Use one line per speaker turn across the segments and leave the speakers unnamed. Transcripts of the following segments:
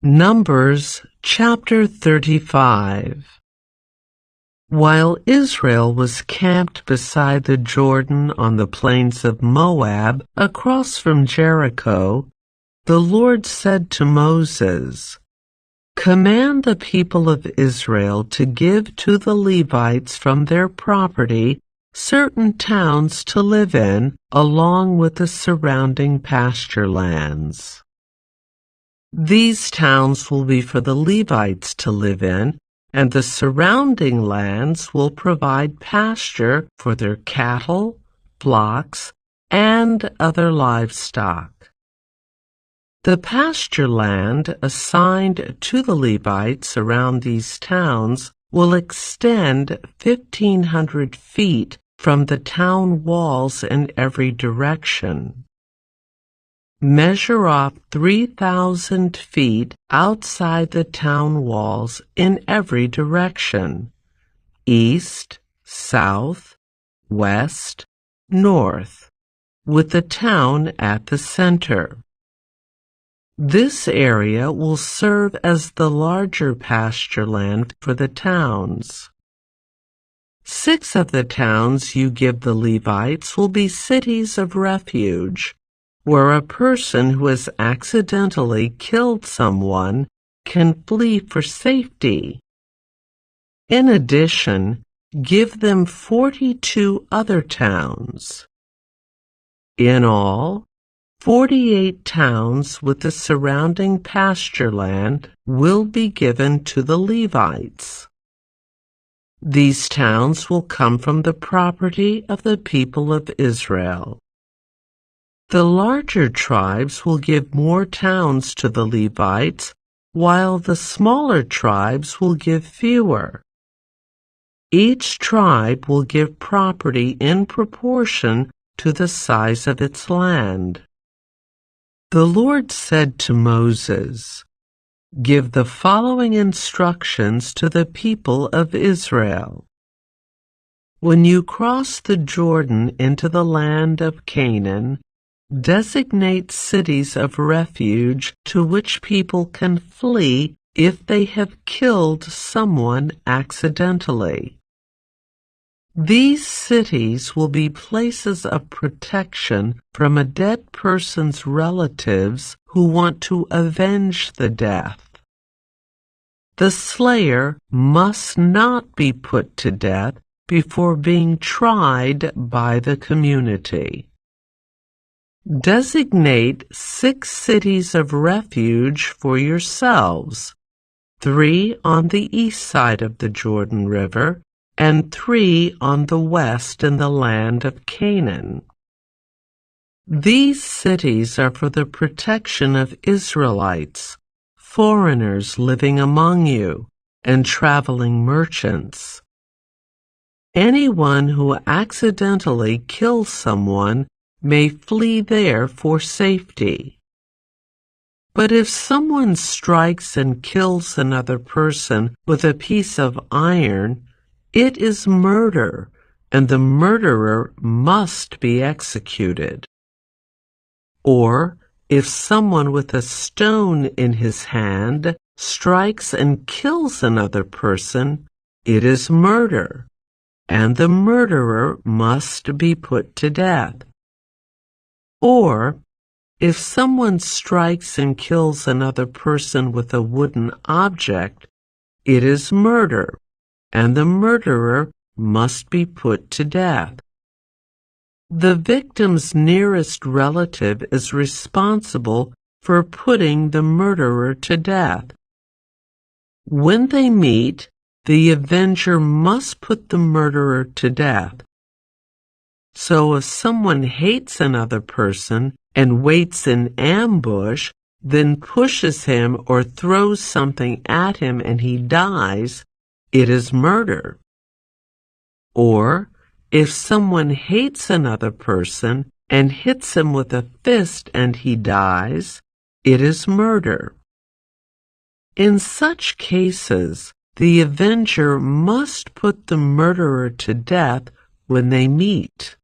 Numbers chapter 35. While Israel was camped beside the Jordan on the plains of Moab, across from Jericho, the Lord said to Moses, "Command the people of Israel to give to the Levites from their property certain towns to live in, along with the surrounding pasture lands. These towns will be for the Levites to live in, and the surrounding lands will provide pasture for their cattle, flocks, and other livestock. The pasture land assigned to the Levites around these towns will extend 1,500 feet from the town walls in every direction. Measure off 3,000 feet outside the town walls in every direction, east, south, west, north, with the town at the center. This area will serve as the larger pasture land for the towns. 6 of the towns you give the Levites will be cities of refuge, where a person who has accidentally killed someone can flee for safety. In addition, give them 42 other towns. In all, 48 towns with the surrounding pasture land will be given to the Levites. These towns will come from the property of the people of Israel. The larger tribes will give more towns to the Levites, while the smaller tribes will give fewer. Each tribe will give property in proportion to the size of its land. The Lord said to Moses, "Give the following instructions to the people of Israel. When you cross the Jordan into the land of Canaan, designate cities of refuge to which people can flee if they have killed someone accidentally. These cities will be places of protection from a dead person's relatives who want to avenge the death. The slayer must not be put to death before being tried by the community. Designate 6 cities of refuge for yourselves, 3 on the east side of the Jordan River, and 3 on the west in the land of Canaan. These cities are for the protection of Israelites, foreigners living among you, and traveling merchants. Anyone who accidentally kills someone may flee there for safety. But if someone strikes and kills another person with a piece of iron, it is murder, and the murderer must be executed. Or, if someone with a stone in his hand strikes and kills another person, it is murder, and the murderer must be put to death. Or, if someone strikes and kills another person with a wooden object, it is murder, and the murderer must be put to death. The victim's nearest relative is responsible for putting the murderer to death. When they meet, the avenger must put the murderer to death. So if someone hates another person and waits in ambush, then pushes him or throws something at him and he dies, it is murder. Or, if someone hates another person and hits him with a fist and he dies, it is murder. In such cases, the avenger must put the murderer to death when they meet.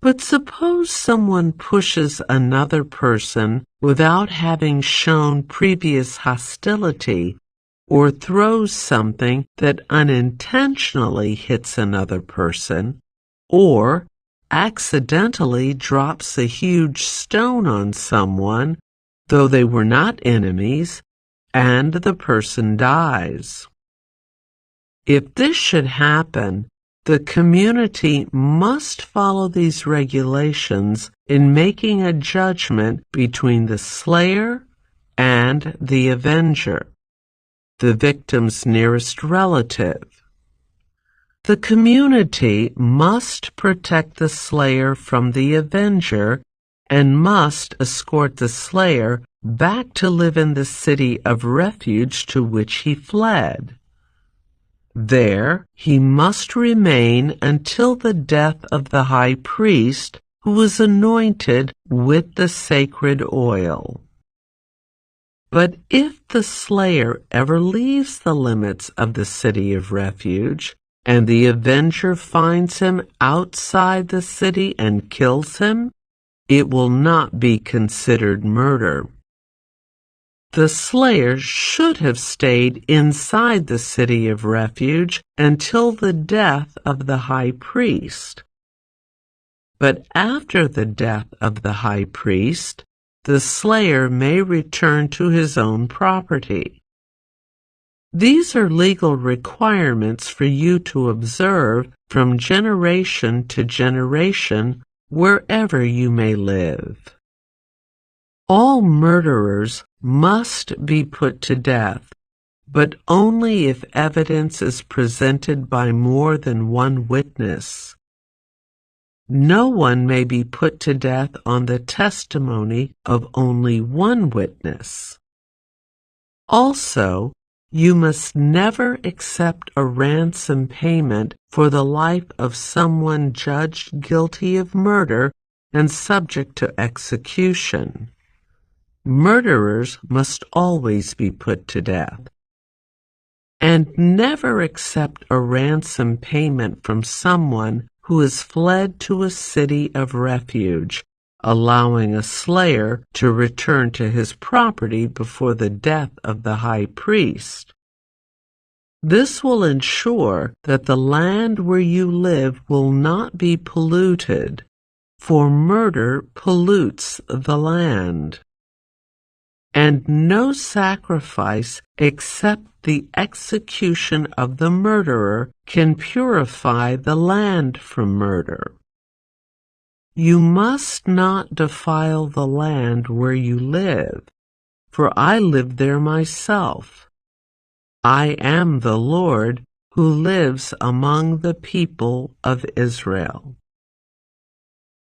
But suppose someone pushes another person without having shown previous hostility, or throws something that unintentionally hits another person, or accidentally drops a huge stone on someone, though they were not enemies, and the person dies. If this should happen, the community must follow these regulations in making a judgment between the slayer and the avenger, the victim's nearest relative. The community must protect the slayer from the avenger and must escort the slayer back to live in the city of refuge to which he fled. There he must remain until the death of the high priest, who was anointed with the sacred oil. But if the slayer ever leaves the limits of the city of refuge, and the avenger finds him outside the city and kills him, it will not be considered murder. The slayer should have stayed inside the city of refuge until the death of the high priest. But after the death of the high priest, the slayer may return to his own property. These are legal requirements for you to observe from generation to generation wherever you may live. All murderers must be put to death, but only if evidence is presented by more than one witness. No one may be put to death on the testimony of only one witness. Also, you must never accept a ransom payment for the life of someone judged guilty of murder and subject to execution. Murderers must always be put to death. And never accept a ransom payment from someone who has fled to a city of refuge, allowing a slayer to return to his property before the death of the high priest. This will ensure that the land where you live will not be polluted, for murder pollutes the land. And no sacrifice except the execution of the murderer can purify the land from murder. You must not defile the land where you live, for I live there myself. I am the Lord who lives among the people of Israel.